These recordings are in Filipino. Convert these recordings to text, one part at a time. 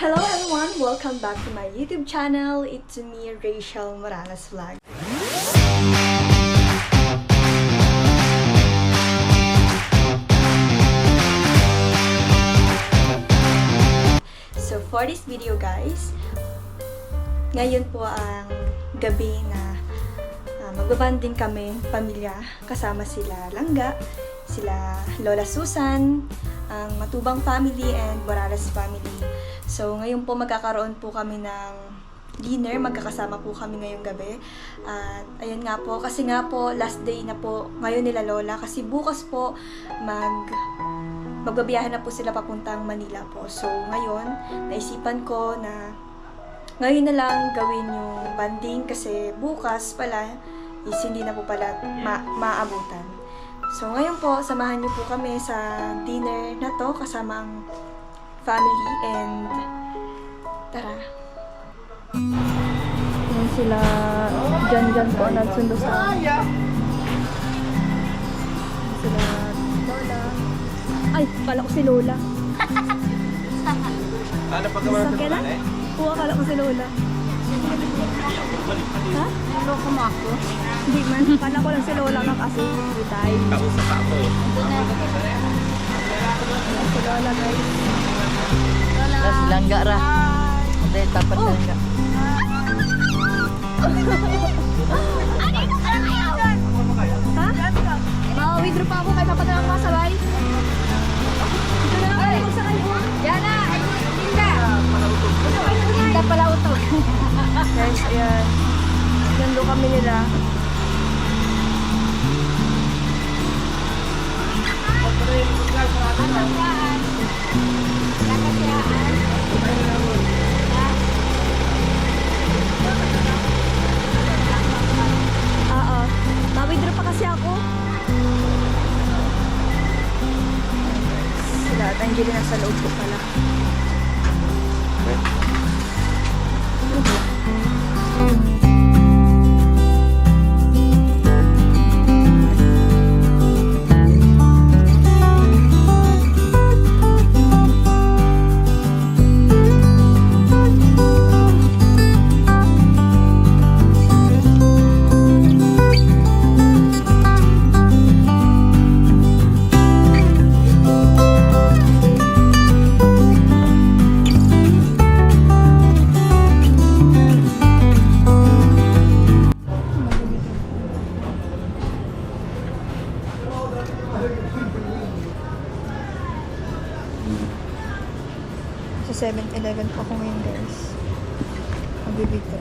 Hello everyone! Welcome back to my YouTube channel. It's me, Rachel Morales Vlog. So for this video guys, ngayon po ang gabi na magbabanding kami, pamilya, kasama sila Langga, sila Lola Susan, ang Matubang family and Morales family. So ngayon po magkakaroon po kami ng dinner, magkakasama po kami ngayong gabi. At ayun nga po, kasi nga po last day na po ngayon nila Lola, kasi bukas po magbabiyahe na po sila papuntang Manila po. So ngayon, naisipan ko na ngayon na lang gawin yung banding kasi bukas pala is hindi na po pala maabutan. So ngayon po, samahan niyo po kami sa dinner na to kasama ang family and tara. Yan sila, dyan po nagsundo sa sila Lola. Ay, kala ko si Lola. Ano pagkawalan Sakyan na? Oo, kala ko si Lola. Ha? Ano ko mo ako? Hindi man, kala ko lang si Lola na kasi bitay. Kausap ako. Si Lola guys. Las langga ra. Dahil tapat langga. Ha? Ma-withdraw pa ako kaya dapat na lang makasabay. Dito na lang kayo magsakay mo. Yana! Tinda! Tinda pala utog. Guys, ayan. Nando kami nila. Oo. Ma-withdraw pa kasi ako. Sila at Angelina nasa loob ko pala. Sa 7-Eleven po ako ngayon guys. Magbibigto.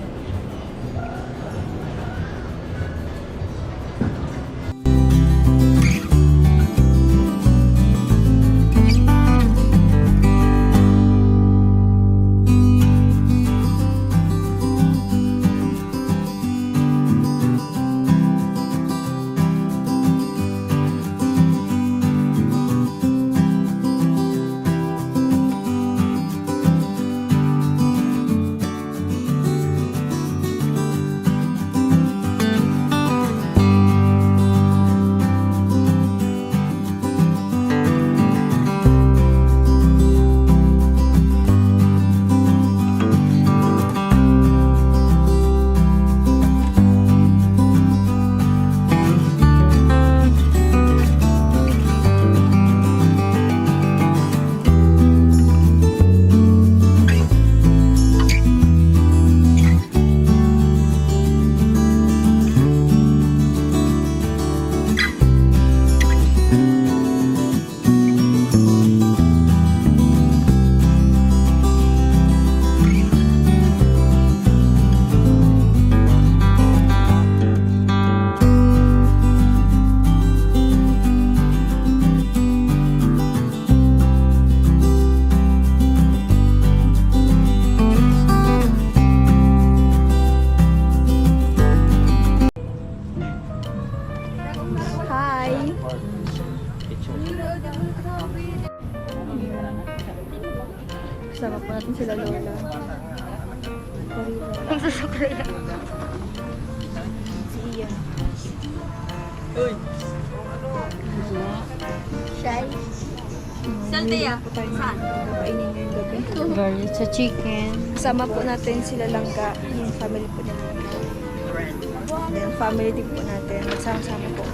Kasama po natin sila Lola. Ang sasakay na. Si Ian. Uy! Shy. Saan tayo? Saan? Kapainin ngayong gabi. Garlic sa chicken. Kasama po natin sila Langga, yung family po nila. Then family din po natin, magsama-sama po.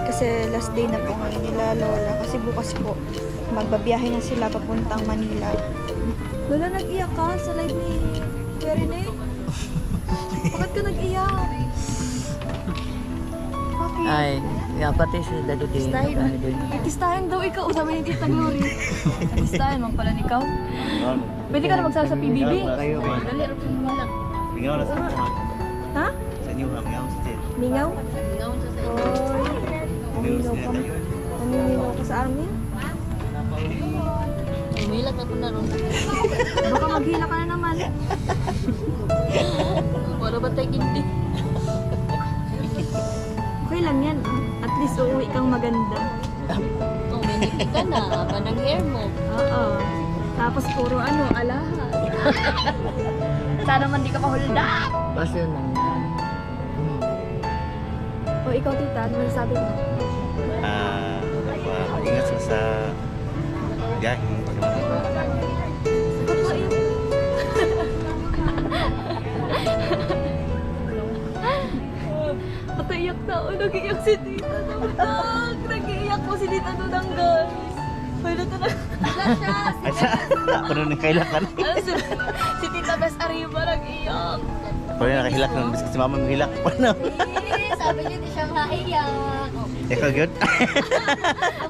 Kasi last day na po ngayon nila Lola. Kasi bukas po, magbabiyahe na sila papuntang Manila. Lola, nag-iyak ka sa live ni Kuya Rene? Bakit ka nag-iyak? Bakit? Ay, nga pati si Dado din. Artistahin daw ikaw, sabi ni Tita Glory. Artistahin man pala ikaw. Pwede ka na magsala sa PBB. Kayo ba? Dali, harap sa mga lang. Mingaw na sa mga. Ha? Sa inyo ha, mingaw sa tit. Mingaw? Mingaw sa sa Oy. Mamilo ka. Mamilo ka sa amin? Umilag na po na ron. Baka maghila ka na naman. Wala ba tayo hindi? Okay lang yan. At least uuwi kang maganda. Oh, may ka na. Aba ng hair mo. Oo. Tapos puro alaha. Sana man di ka mahulda. Basta yun lang. O ikaw tita, ano masasabi mo? Ingat sa biyahe. Ba't maiyak? Pataiyak na ako. Nag-iyak si tita. Nag-iyak po si tita Nunang guys. Pwede ito na. Ay, ako na nakailakan. Si tita Bes Arriba nag-iyak. Ako na nakahilak nun. Bis kasi mama mahilak pa na. Sabi niya di siya maiyak. Ikaw good?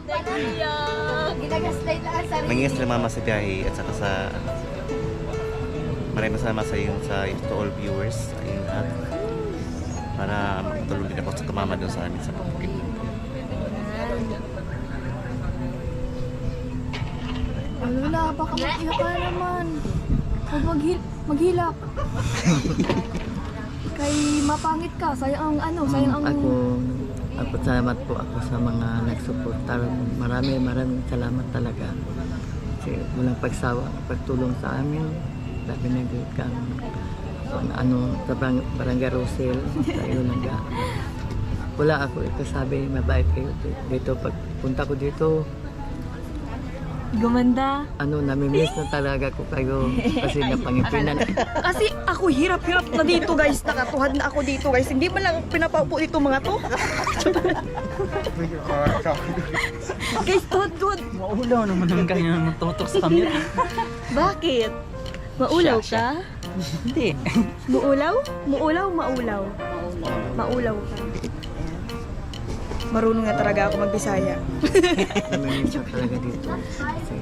Nag-iyak. Ginagaslight lang ang sarili. Mangingas na mama sa biyahe at saka sa maraming salamat sa iyo sa to all viewers ayun lahat para makatulong din ako sa tumama doon sa amin sa pagpapit. Wala, baka mag-iyak ka naman. Huwag maghilak. Kay mapangit ka, sayang ang sayang ang... Ako salamat po ako sa mga nagsuporta. Maraming salamat talaga. Kasi walang pagsawa, pagtulong sa amin. Labi na kang sa Barangay Rosel, tayo nag wala ako ito sabi, mabait kayo dito. Pagpunta ko dito, Gumanda. namimiss na talaga ko kayo kasi napangipinan. Kasi ako hirap-hirap na dito guys. Nakatuhad na ako dito guys. Hindi man lang pinapaupo dito mga to. Guys, tuhad. Maulaw naman ang kanya matutok sa camera. Bakit? Maulaw ka? Hindi. Muulaw? Maulaw. Maulaw ka. Marunong na talaga ako magbisaya. Namimiss na talaga dito kasi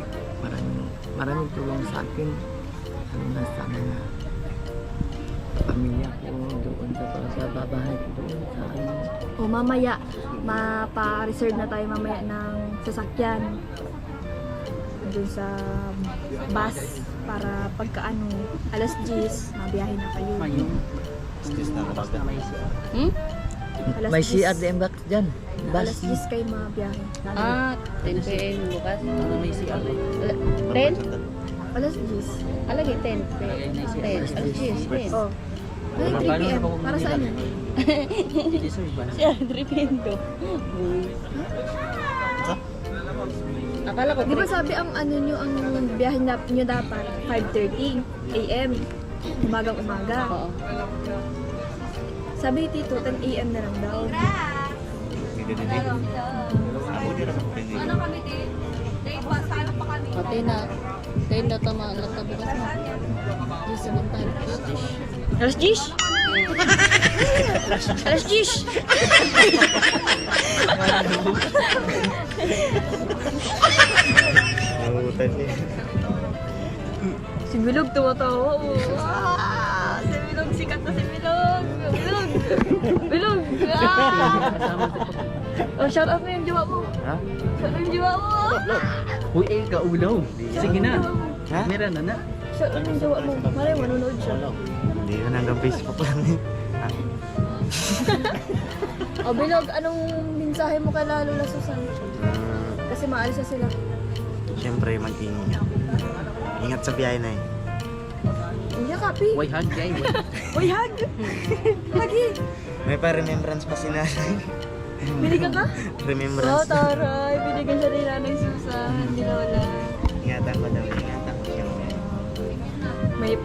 maraming tulong sa akin. Ano na sa mga pamilya ko doon sa babahay ko doon sa O mamaya, mapa-reserve na tayo mamaya ng sasakyan. Doon sa bus para pagkaano, alas 10, mabiyahe na kayo. Excuse na ako basta. Alas may 10. CR din box dyan. Alas 10 kayo mabiyahe. 10 p.m. bukas. Ano may CR eh? 10? Alas 10. Alagi 10 p.m. 10. Alas 10. Oh. Ay, 3 p.m. Para saan yun? Reserve ba? Siya, 3 p.m. ko. Akala ko, Di ba sabi ang biyahe nyo dapat 5:30 a.m. Umagang-umaga. Oo. Sabi ni Tito, 10 a.m. na lang daw. Hindi. Ako din ako pwede. Pati na. Tayo na tama lang ka bukas mo. Diyos naman tayo. Alas 10? Alas 10? Nauutan niya. Si Bilog tumatawa. Si Bilog, sikat na si Bilog. Bilog. Oh, shout out mo yung jowa mo. Ha? Shout out yung jowa mo. Uy, kaulaw. Sige na. Ha? Meron na. Shout out yung jowa mo. Maray, manonood siya. Hindi ko hanggang Facebook lang eh. Oh, Bilog, anong mensahe mo kay Lola Susan? Kasi maalis na sila. Siyempre, mag-ingat. Ingat sa biyahe na eh. Hindi, Kapi. Why hug, guy? Uy, hug! Lagi! May pa-remembrance pa si nanay. Binigyan ka? Oh, Remembrance. taray. Binigyan siya ni Nanay Susan. Hindi na wala. Ingatan ko daw, ingatan ko. May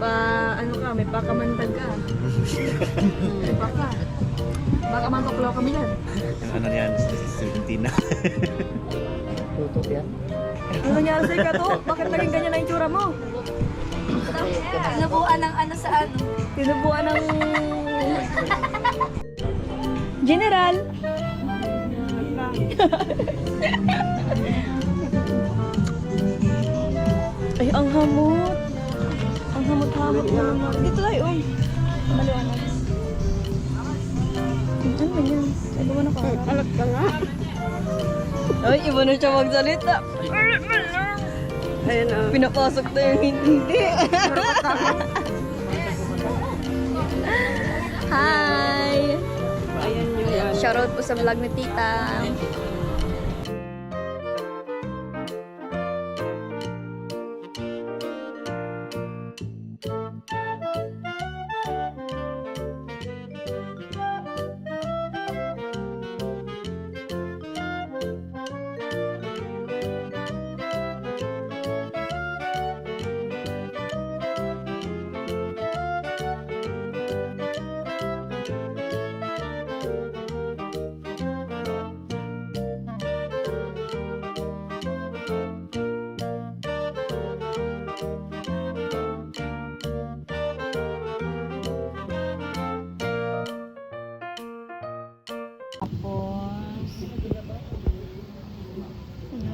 may pakamandag ka. Baka. Baka matuklaw kami yan. Yung ano yan, 17 na. Tutok yan. Ano nangyari sa'yo ka to? Bakit naging ganyan ang itsura mo? Tinubuan ng ano sa ano. Tinubuan ng... General! Ay, ang hamot. Ang hamot-hamot naman. Dito tayo, maliwanag. Ano ba yan? Ano ba na ka? Alat ka nga. Ay, iba na siya magsalita. Ayun, pinapasok na yung hindi. Hi! Shoutout po sa vlog ni Tita.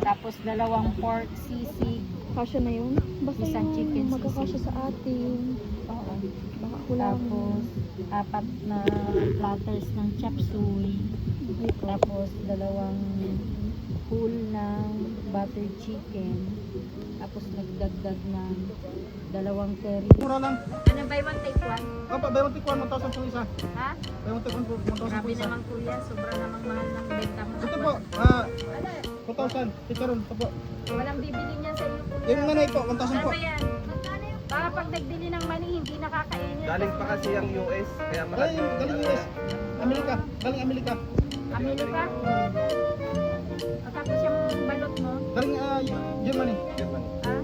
Tapos dalawang pork sisig. Kasya na yun? Basta Isang chicken magkakasya sisig. sa atin. Oo. Baka kulang. Tapos 4 na platters ng chop suey. Tapos dalawang whole ng buttered chicken. Tapos nagdagdag ng dalawang curry. Mura lang. Ano, buy one take one? Opa, buy one take one, 1,000 po isa. Ha? Buy one take one po, 1,000 po Grabe isa. naman kuya, sobra namang mahal ng benta mo. Ito po, 2,000. Chicharon, ito po. Walang bibili niyan sa iyo kuya. Yung nanay po, 1,000 Ano po. ba yan? Baka pag nagbili ng mani, hindi nakakainin. Galing pa kasi ang US, kaya mahal. Ay, galing US. Amerika, galing Amerika. Amerika? At tapos yung balot mo, Galing Germany. ha?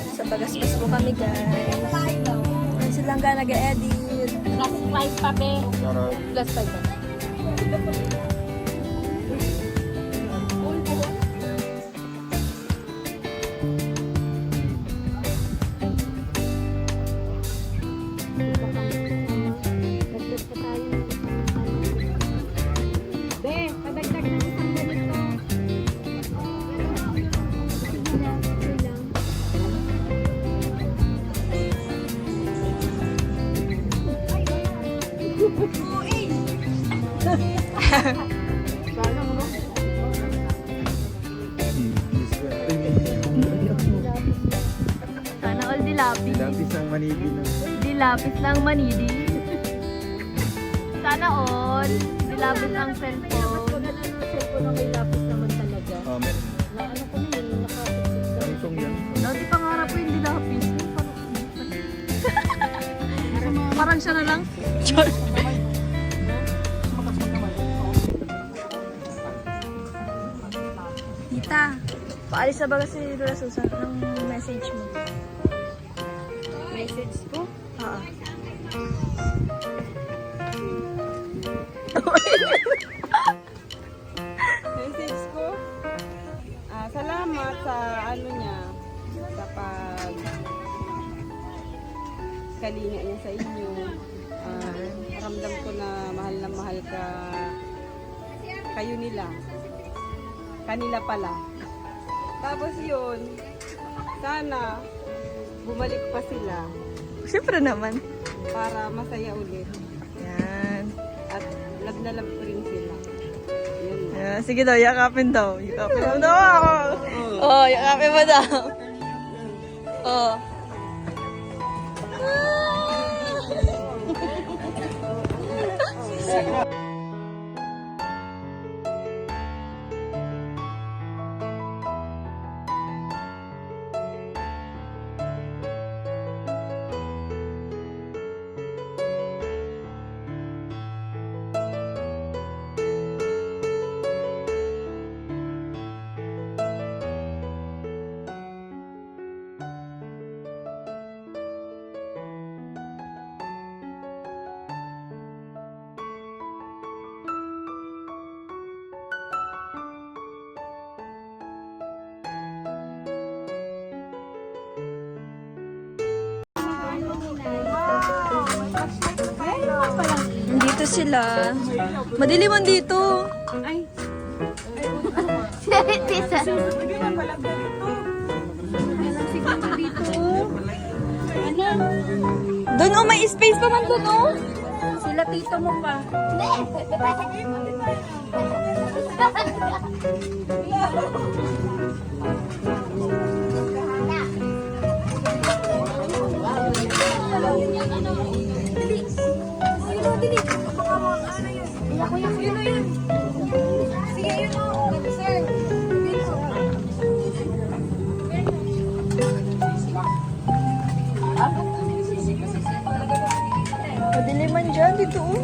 Sa Bagaspas po kami, guys. Ang silang ka nag-edit. Plus 5 pa be. Plus 5 pa. Be, padagdag ng isang ganito. Sana all dilapis. Labis ang manibin ng Dilapis ng manidi. Sana all. Dilapis ang cellphone. Pag ano ng cellphone na may lapis naman talaga. meron. Na ano ko na yun, nakapit sa Samsung yan. No, di pangarap ko yung dilapis. Parang siya na lang. Tita, paalis na ba kasi Lola Susan ng message mo? message ko. Oo. Message ko. Salamat sa ano niya, sa pag kalinga niya sa inyo. Ramdam ko na mahal ka kayo nila. Kanila pala. Tapos yun, sana bumalik pa sila Siyempre naman. para masaya ulit. Yan. At love na love ko rin sila. Yun. Yan. Sige daw, yakapin daw. Yakapin mo daw ako. Oh, yakapin mo daw. Oh. Dito sila. Madiliman dito. Doon oh, may space pa man doon oh. Sila tito mo pa. Madiliman dyan dito oh.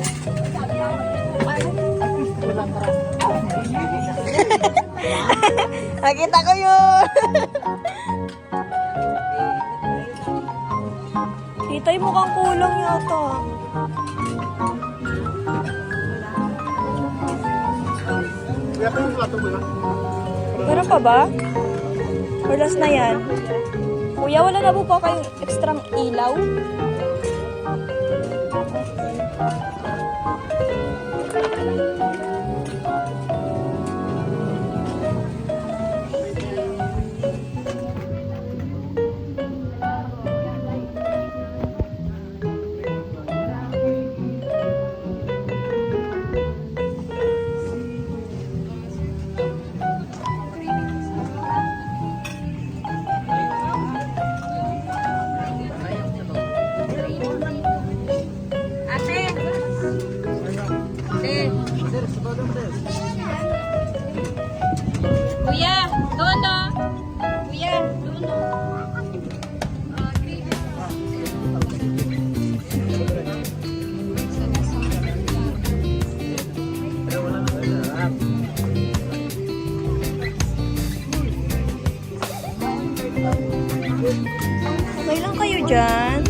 Nakita ko yun. Kita yung mukhang kulang yata. Meron pa ba? Or last na yan? Kuya, wala na po pa kayong extra ilaw? Kuya, doon no. Kuya, doon no. Okay lang kayo dyan.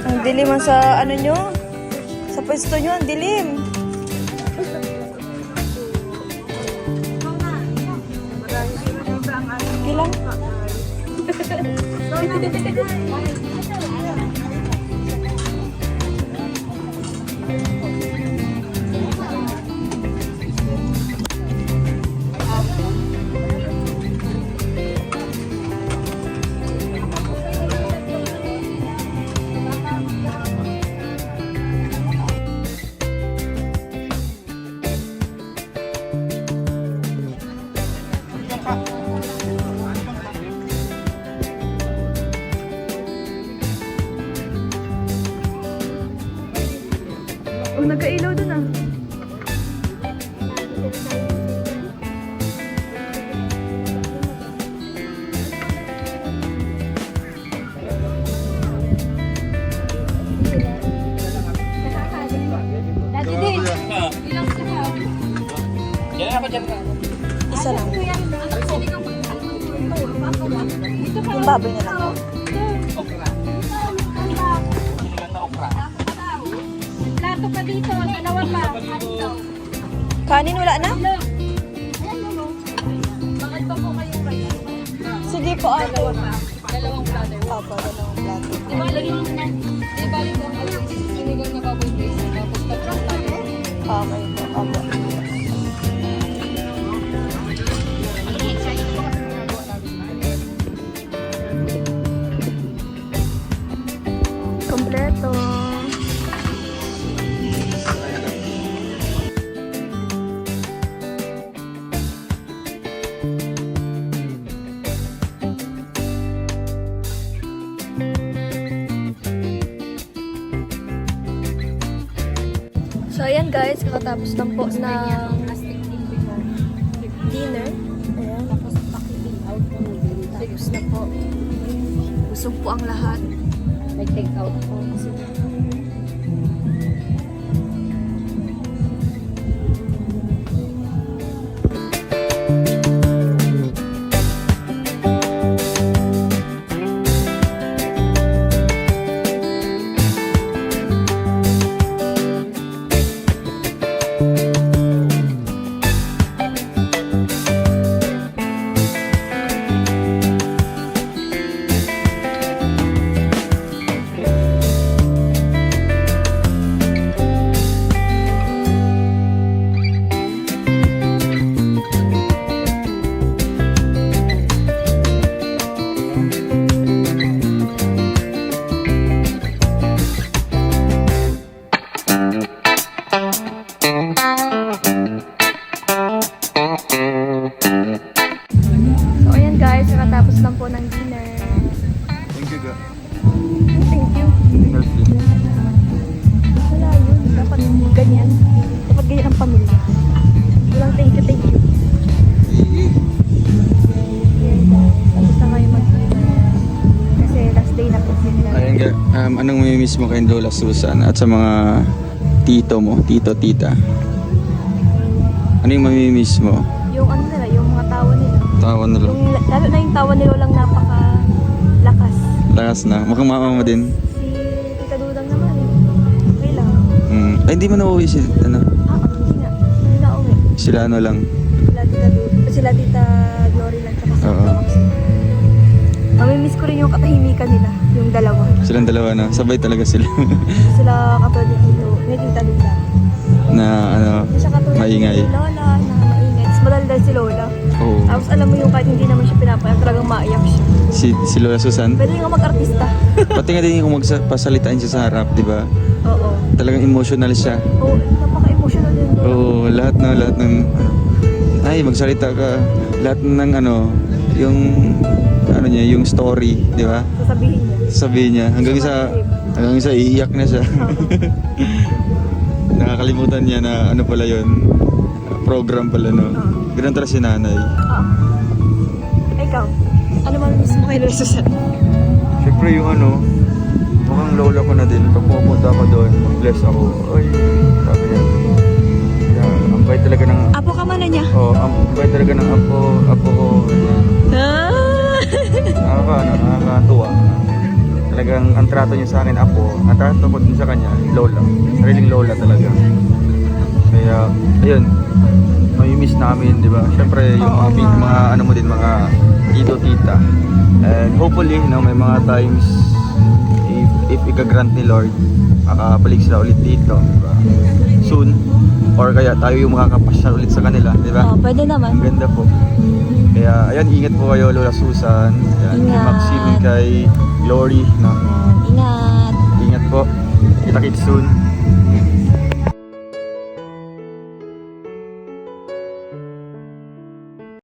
Ang dilim ang sa ano nyo? Sa pwesto nyo, ang dilim. Okay lang. Oh, nagkailaw dun ah. Isa lang. Yung baboy na lang. Plato pa dito, dalawa pa. Kanin wala na? Bakit pa po kayong rice? Sige po, ate. Dalawang plato. Opo, dalawang plato. Di ba lagi naman? Di ba lagi naman? Sinigang na baboy base. Tapos tatlong plato. Okay po, opo. Kompleto. So ayan guys, kakatapos lang po ng dinner. Ayan. Tapos na po. Busog po ang lahat. Nag-take out po. So, ayan guys, nakatapos lang po ng dinner. Thank you, ga. Thank you. Healthy. Wala yun. Dapat ganyan. Dapat ganyan ang pamilya. Walang thank you, thank you. Ayan guys, tapos na kayo mag-dinner. Kasi last day na po sila. Ayun, ga. Anong mamimiss mo kay Lola Susan at sa mga tito mo, tito, tita? Ano yung mamimiss mo? Yung ano nila, yung mga tawa nila. Tawa nila. Yung, lalo na yung tawa nila lang napaka-lakas. Lakas na. Mukhang mama mo din. Si Tita Dudang naman. Okay lang. Ay, hindi mo na uuwi si, ano, Hindi nga. Hindi na uwi. sila ano lang. Sila Tita Glory lang tsaka si Oo. Pops. Mamimiss ko rin yung katahimikan nila. Yung dalawa. Silang dalawa na. Sabay talaga sila. Sila katulad ni Tita Dudang. na ano, Siya katulad maingay. ni Lola na maingay. Tapos madaldal si Lola. Oo. Tapos alam mo yung kahit hindi naman siya pinapayak, talagang maiyak siya. Si Lola Susan. Pwede nga mag-artista. Pati nga din yung magpasalitain siya sa harap, di ba? Oo. Talagang emotional siya. Oo, napaka-emotional din Lola. Oo, lahat ng ay magsalita ka, lahat ng ano, yung ano niya, yung story, di ba? Sasabihin niya. Sabihin niya hanggang sa iiyak na siya. Nakakalimutan niya na ano pala yun, program pala, no? Ganun talaga si nanay. Oo. Ikaw, ano mamimiss mo kay Lola Susan? Siyempre yung ano, mukhang lola ko na din. Pag pumunta ako doon, bless ako. Ay, sabi niya. Yeah, ang bait talaga ng... Apo ka man na niya. Oh, ang bait talaga ng apo ko. Nakakatuwa. Talagang ang trato niya sa akin, apo. Ang trato ko din sa kanya, lola. Sariling lola talaga. Kaya, ayun. Mamimiss namin, di ba? Siyempre, yung mga ano mo din, mga tito, tita. And hopefully, may mga times if ika-grant ni Lord, makabalik sila ulit dito, di ba? Soon. Or kaya tayo yung makakapasyal ulit sa kanila, di ba? Oh, pwede naman. Ang ganda po. Kaya, ayan, ingat po kayo, Lola Susan. Ayan, kay Ingat. Maxine, kay Glory. No? Ingat. Ingat po. Kita-kits soon.